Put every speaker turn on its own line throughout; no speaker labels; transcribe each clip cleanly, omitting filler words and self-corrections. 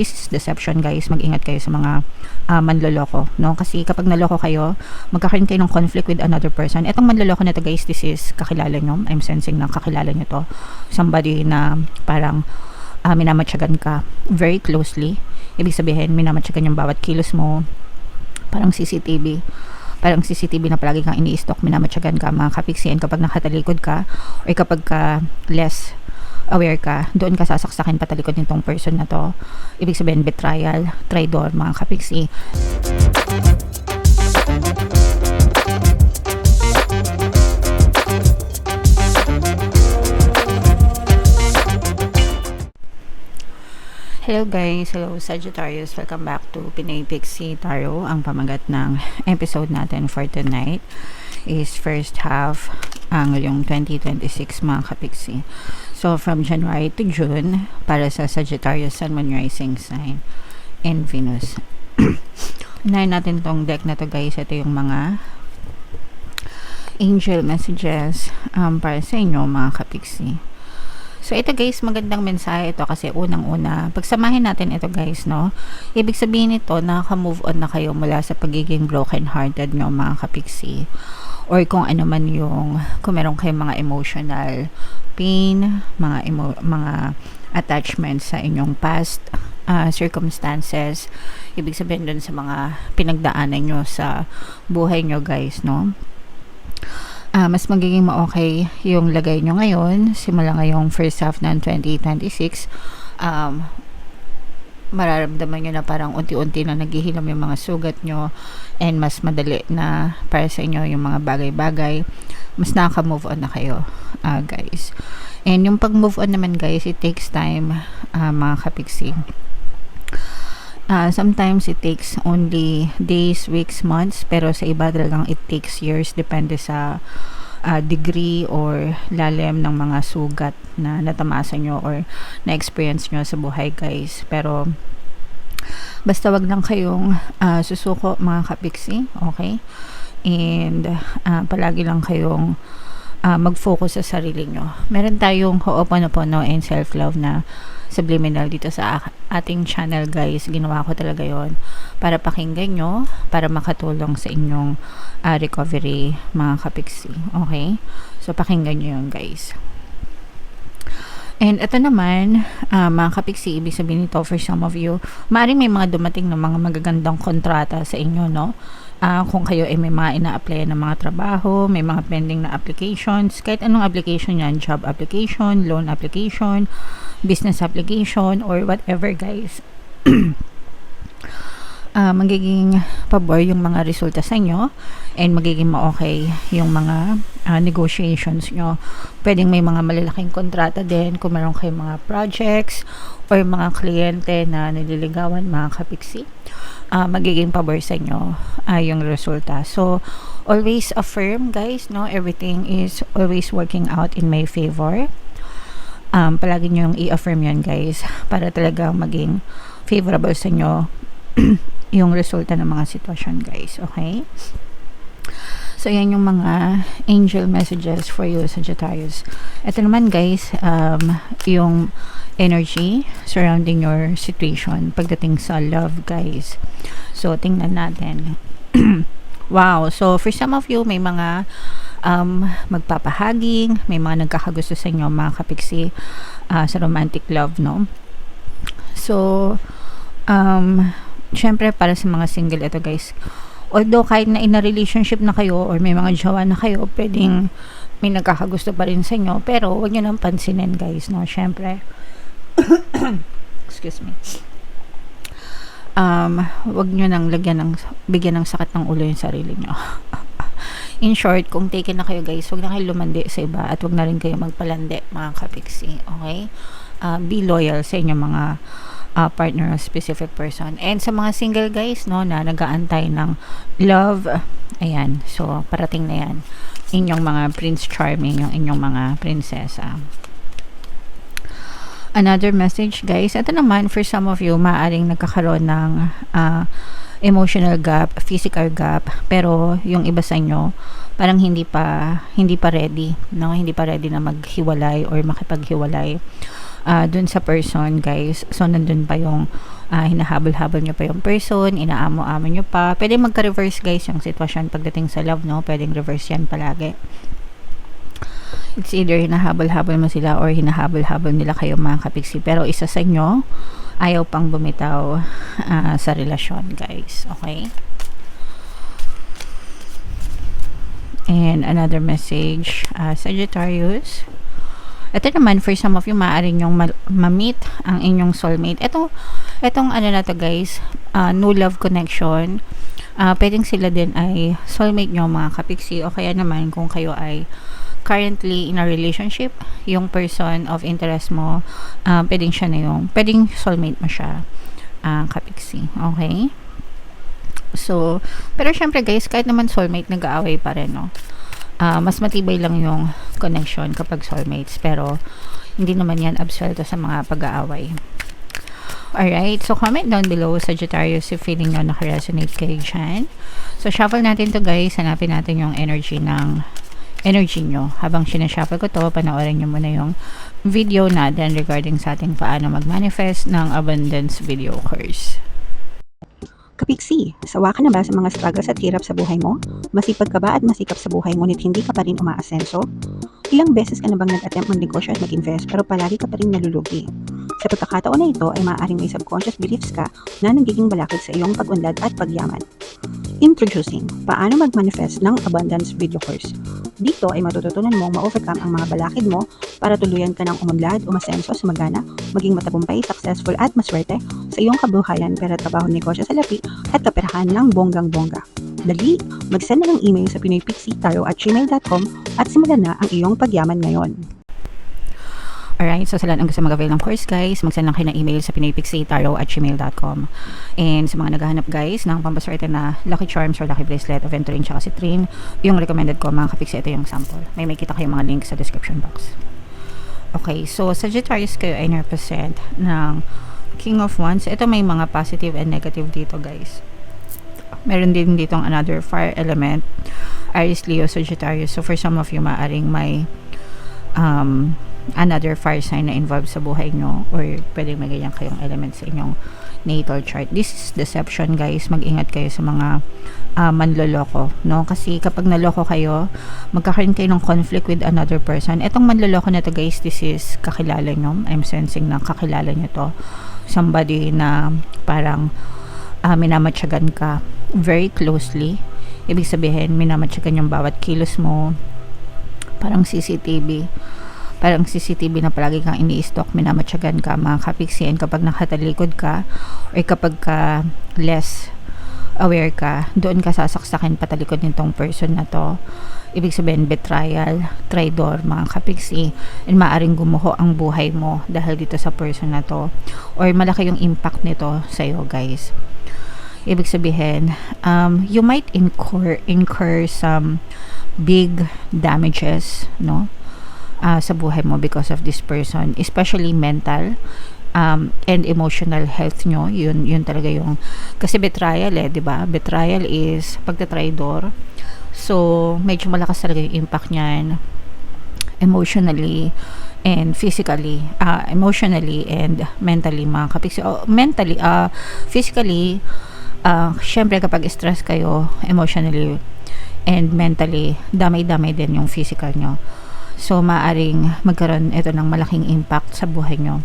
this is deception guys. Mag-ingat kayo sa mga manloloko, no? Kasi kapag naloko kayo, magkakaroon kayo ng conflict with another person. Etong manloloko na to guys, this is kakilala nyo. I'm sensing na kakilala nyo to. Somebody na parang minamatsyagan ka very closely. Ibig sabihin, minamatsyagan yung bawat kilos mo. Parang CCTV. Parang CCTV na palagi kang ini-stalk, minamatsyagan ka, mga kapiksian kapag nakatalikod ka or kapag ka less aware ka, doon ka sasaksakin patalikod nitong person na to. Ibig sabihin, betrayal, traidor, mga kapiksi. Hello guys, hello Sagittarius, welcome back to Pinay Pixie Tarot. Ang pamagat ng episode natin for tonight is first half ang yung 2026 mga kapiksi. So from January to June para sa Sagittarius Sun, Moon, Rising sign and Venus. Unahin natin tong deck na to guys. Ito yung mga angel messages para sa inyo mga kapiksi. So ito guys, magandang mensahe ito kasi unang-una, pagsamahin natin ito guys, no? Ibig sabihin nito, nakaka-move on na kayo mula sa pagiging broken-hearted nyo mga kapiksi. Or kung ano man yung, kung meron kayong mga emotional pain, mga attachments sa inyong past circumstances. Ibig sabihin dun sa mga pinagdaanan nyo sa buhay nyo guys, no? Mas magiging ma-okay yung lagay nyo ngayon simula ngayong first half ng 2026. Mararamdaman nyo na parang unti-unti na naghihilam yung mga sugat nyo and mas madali na para sa inyo yung mga bagay-bagay. Mas nakaka-move on na kayo guys. And yung pag-move on naman guys, it takes time mga kapiksi. Sometimes it takes only days, weeks, months, pero sa iba talagang it takes years, depende sa degree or lalim ng mga sugat na natamasan nyo or na-experience nyo sa buhay guys. Pero basta wag lang kayong susuko mga kapiksi, okay? And palagi lang kayong mag-focus sa sarili nyo. Meron tayong Ho'oponopono and self-love na subliminal dito sa ating channel guys. Ginawa ko talaga yon para pakinggan nyo, para makatulong sa inyong recovery mga kapiksi, okay? So pakinggan nyo yun guys. And ito naman mga kapiksi, ibig sabihin nito for some of you, maaaring may mga dumating na mga magagandang kontrata sa inyo, no? Kung kayo ay may mga ina-apply ng mga trabaho, may mga pending na applications, kahit anong application yan, job application, loan application, business application, or whatever guys. Magiging pabor yung mga resulta sa inyo and magiging ma-okay yung mga negotiations nyo. Pwedeng may mga malalaking kontrata din kung meron kayong mga projects or mga kliyente na nililigawan mga kapiksi. Magiging pabor sa inyo yung resulta. So always affirm guys, no? Everything is always working out in my favor. Palagi nyo yung i-affirm yan guys para talaga maging favorable sa inyo yung resulta ng mga sitwasyon guys, okay? So yan yung mga angel messages for you Sagittarius. Ito naman guys, yung energy surrounding your situation pagdating sa love guys. So tingnan natin. Wow, so for some of you may mga magpapahaging, may mga nagkakagusto sa inyo mga kapiksi sa romantic love, no? So syempre para sa mga single ito guys, although kahit na in a relationship na kayo or may mga jowa na kayo, pwedeng may nagkakagusto pa rin sa inyo, pero huwag nyo nang pansinin guys, no? Syempre excuse me, huwag nyo nang bigyan ng sakit ng ulo yung sarili nyo. In short, kung taken na kayo guys, huwag na kayo lumandi sa iba at huwag na rin kayo magpalandi mga kapiksi, okay? Be loyal sa inyong mga partner, a specific person. And sa mga single guys, no, na nag-aantay ng love, ayan, so parating na yan inyong mga Prince Charming, yung inyong mga prinsesa. Another message guys, ito naman for some of you, maaaring nagkakaroon ng emotional gap, physical gap, pero yung iba sa inyo parang hindi pa ready, no? Hindi pa ready na maghiwalay or makipaghiwalay. dun sa person, guys. So, nandun pa yung hinahabol-habol nyo pa yung person, inaamo-amo nyo pa. Pwede magka-reverse, guys, yung sitwasyon pagdating sa love, no? Pwedeng reverse yan palagi. It's either hinahabol-habol mo sila or hinahabol-habol nila kayo, mga kapiksi. Pero isa sa inyo, ayaw pang bumitaw sa relasyon, guys. Okay? And another message, Sagittarius. Ito naman, for some of you, maaaring yung ma-meet ang inyong soulmate. Itong ano na to, guys, no love connection. Pwedeng sila din ay soulmate nyo, mga kapiksi. O kaya naman, kung kayo ay currently in a relationship, yung person of interest mo, pwedeng siya na pwedeng soulmate mo siya, kapiksi. Okay? So, pero syempre, guys, kahit naman soulmate, nag-aaway pa rin, no? Mas matibay lang yung connection kapag soulmates, pero hindi naman yan absuelto sa mga pag-aaway. Alright, so comment down below, Sagittarius, if feeling nyo nakaresonate kayo dyan. So, shuffle natin to, guys. Hanapin natin yung energy nyo. Habang sinashuffle ko to, panoorin nyo muna yung video natin regarding sa ating paano mag-manifest ng abundance video course.
Kapiksi, sawa ka na ba sa mga struggles at hirap sa buhay mo? Masipag ka ba at masikap sa buhay ngunit hindi ka pa rin umaasenso? Ilang beses ka na bang nag-attempt magnegosyo at mag-invest pero palagi ka pa rin nalulugi? Sa pagkakataon na ito ay maaaring may subconscious beliefs ka na nagiging balakid sa iyong pag-unlad at pagyaman. Introducing, paano mag-manifest ng abundance video course. Dito ay matututunan mong ma-overcome ang mga balakid mo para tuluyan ka ng umunlad, umasenso, sumagana, maging matagumpay, successful at maswerte sa iyong kabuhayan, pera, trabaho, negosyo sa lapi at kaperahan ng bonggang-bongga. Dali, mag-send na ng email sa pinoypixitaro@gmail.com at simulan na ang iyong pagyaman ngayon.
Alright, so sa lahat ng gusto mag-avail ng course, guys, mag-send lang kayo ng email sa pinoypixitaro@gmail.com. And sa mga naghahanap, guys, ng pampaswerte na lucky charms or lucky bracelet of Venturing tsaka Citrine, yung recommended ko, mga kapiksi, ito yung sample. May kita kayo mga links sa description box. Okay, so Sagittarius kayo ay represent ng King of Wands. Ito may mga positive and negative dito, guys. Meron din ditong another fire element, Aries, Leo, Sagittarius. So for some of you, maaring may another fire sign na involved sa buhay nyo, or pwedeng may ganyan kayong element sa inyong natal chart. This is deception, guys. Mag-ingat kayo sa mga manloloko, no? Kasi kapag naloko kayo, magkakaroon kayo ng conflict with another person. Etong manloloko na to, guys, this is kakilala nyo. I'm sensing na kakilala nyo to. Somebody na parang minamatsyagan ka very closely. Ibig sabihin, minamatsyagan yung bawat kilos mo. Parang CCTV na palagi kang ini-stalk, minamatsyagan ka, mga kapiksi. And kapag nakatalikod ka or kapag ka less aware ka, doon ka sasaksakin patalikod nitong person na to. Ibig sabihin, betrayal, traidor, mga kapiksi. And maaring gumuho ang buhay mo dahil dito sa person na to, or malaki yung impact nito sa'yo, guys. Ibig sabihin, you might incur some big damages, no? Sa buhay mo because of this person, especially mental and emotional health nyo. Yun talaga yung, kasi betrayal, di ba? Betrayal is pagtatraidor. So medyo malakas talaga yung impact niyan emotionally and physically, emotionally and mentally, mga kapiksi. Mentally, physically, syempre kapag stress kayo, emotionally and mentally, damay-damay din yung physical nyo. So, maaring magkaroon ito ng malaking impact sa buhay nyo,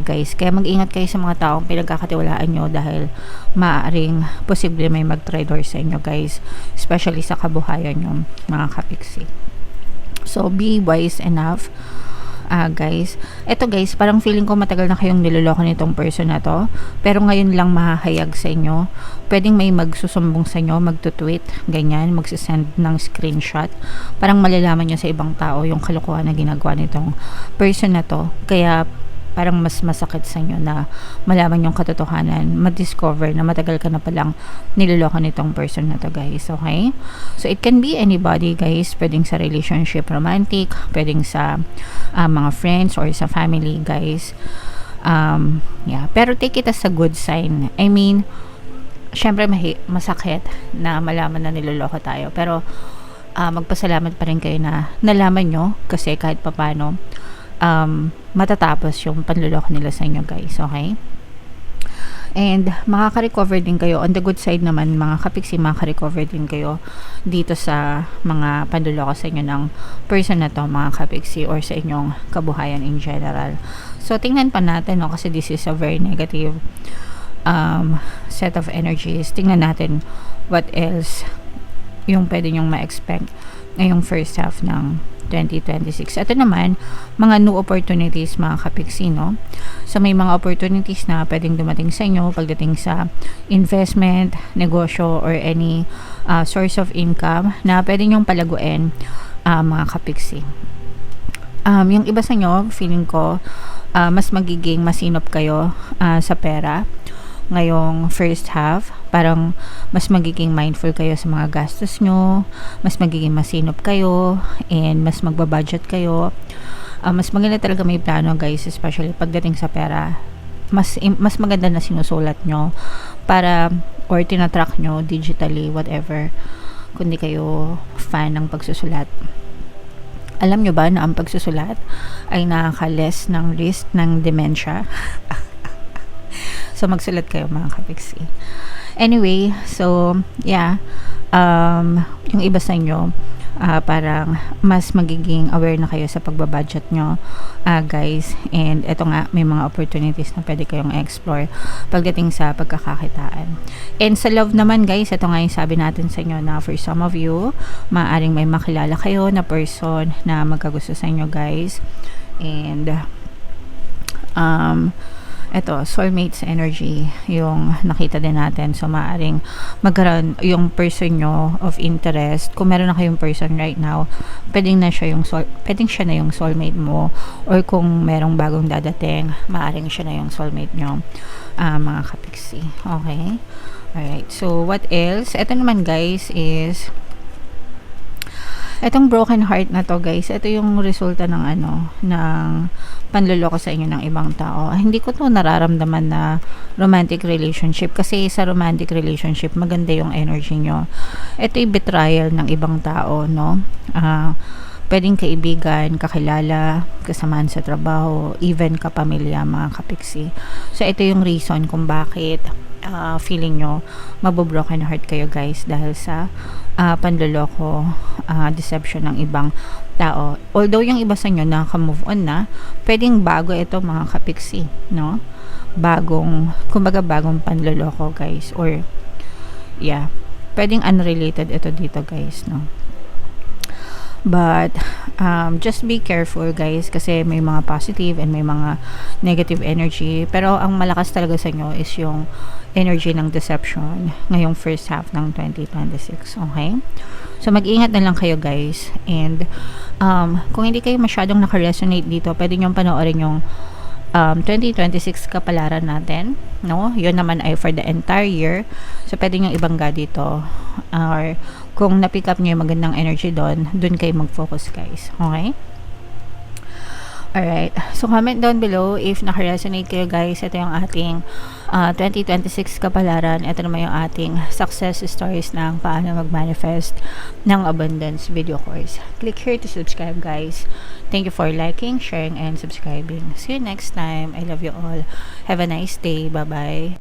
guys. Kaya mag-ingat kayo sa mga taong pinagkakatiwalaan nyo dahil maaring posible may mag-traidor sa inyo, guys. Especially sa kabuhayan nyo, mga kapiksi. So, be wise enough, guys. Ito, guys, parang feeling ko matagal na kayong niloloko nitong person na to, pero ngayon lang mahahayag sa inyo. Pwedeng may magsusumbong sa inyo, magtutweet, ganyan, magsisend ng screenshot. Parang malalaman nyo sa ibang tao yung kalokohan na ginagawa nitong person na to. Kaya parang mas masakit sa inyo na malaman yung katotohanan, ma-discover na matagal ka na palang niloloko nitong person na to, guys. Okay? So, it can be anybody, guys. Pwedeng sa relationship, romantic, pwedeng sa mga friends or sa family, guys. Yeah. Pero take it as a good sign. I mean, syempre masakit na malaman na niloloko tayo. Pero magpasalamat pa rin kayo na nalaman nyo, kasi kahit papano matatapos yung panluloko nila sa inyo, guys. Okay? And makaka-recover din kayo. On the good side naman, mga kapiksi, makaka-recover din kayo dito sa mga panluloko sa inyo ng person na to, mga kapiksi, or sa inyong kabuhayan in general. So, tingnan pa natin, no, kasi this is a very negative set of energies. Tingnan natin what else yung pwede nyong ma-expect ngayong first half ng 2026. Ito naman, mga new opportunities, mga kapiksi, no? So, may mga opportunities na pwedeng dumating sa inyo pagdating sa investment, negosyo, or any source of income na pwede nyong palaguin, mga kapiksi. Yung iba sa inyo, feeling ko, mas magiging masinop kayo sa pera ngayong first half. Parang mas magiging mindful kayo sa mga gastos nyo, mas magiging masinop kayo, and mas magbabudget kayo. Mas maganda talaga may plano, guys, especially pagdating sa pera. Mas maganda na sinusulat nyo para, or tinatrack nyo digitally, whatever, kung di kayo fan ng pagsusulat. Alam nyo ba na ang pagsusulat ay nakaka-less ng risk ng dementia? So, magsulat kayo, mga kapiksi. Anyway, so, yeah. Yung iba sa inyo, parang mas magiging aware na kayo sa pagbabudget nyo, guys. And eto nga, may mga opportunities na pwede kayong explore pagdating sa pagkakakitaan. And sa love naman, guys, eto nga yung sabi natin sa inyo na for some of you, maaaring may makilala kayo na person na magkagusto sa inyo, guys. And, eto, soulmates energy yung nakita din natin. So, maaaring magkaroon yung person nyo of interest. Kung meron na kayong person right now, pwedeng siya na yung soulmate mo. Or kung merong bagong dadating, maaaring siya na yung soulmate nyo, mga kapiksi. Okay? Alright. So, what else? Ito naman, guys, is etong broken heart na to, guys, ito yung resulta ng ng panluloko sa inyo ng ibang tao. Hindi ko to nararamdaman na romantic relationship, kasi sa romantic relationship maganda yung energy nyo. Ito yung betrayal ng ibang tao, no? Pwedeng kaibigan, kakilala, kasamaan sa trabaho, even kapamilya, mga kapiksi. So, ito yung reason kung bakit feeling nyo mabobroken heart kayo, guys, dahil sa panloloko, deception ng ibang tao. Although yung iba sa inyo naka-move on na, pwedeng bago ito, mga kapiksi, no? Kumbaga bagong panloloko, guys, or yeah, pwedeng unrelated ito dito, guys, no? But just be careful, guys, kasi may mga positive and may mga negative energy. Pero ang malakas talaga sa inyo is yung energy ng deception ngayong first half ng 2026. Okay? So, mag-ingat na lang kayo, guys. And kung hindi kayo masyadong naka-resonate dito, pwede nyo panoorin yung 2026 kapalaran natin, no? Yun naman ay for the entire year. So, pwede nyo ibangga dito. Or kung na-pick up nyo yung magandang energy doon kayo mag-focus, guys. Okay? Alright. So, comment down below if naka-resonate kayo, guys. Ito yung ating 2026 kapalaran. Ito naman yung ating success stories ng paano mag-manifest ng abundance video course. Click here to subscribe, guys. Thank you for liking, sharing, and subscribing. See you next time. I love you all. Have a nice day. Bye-bye.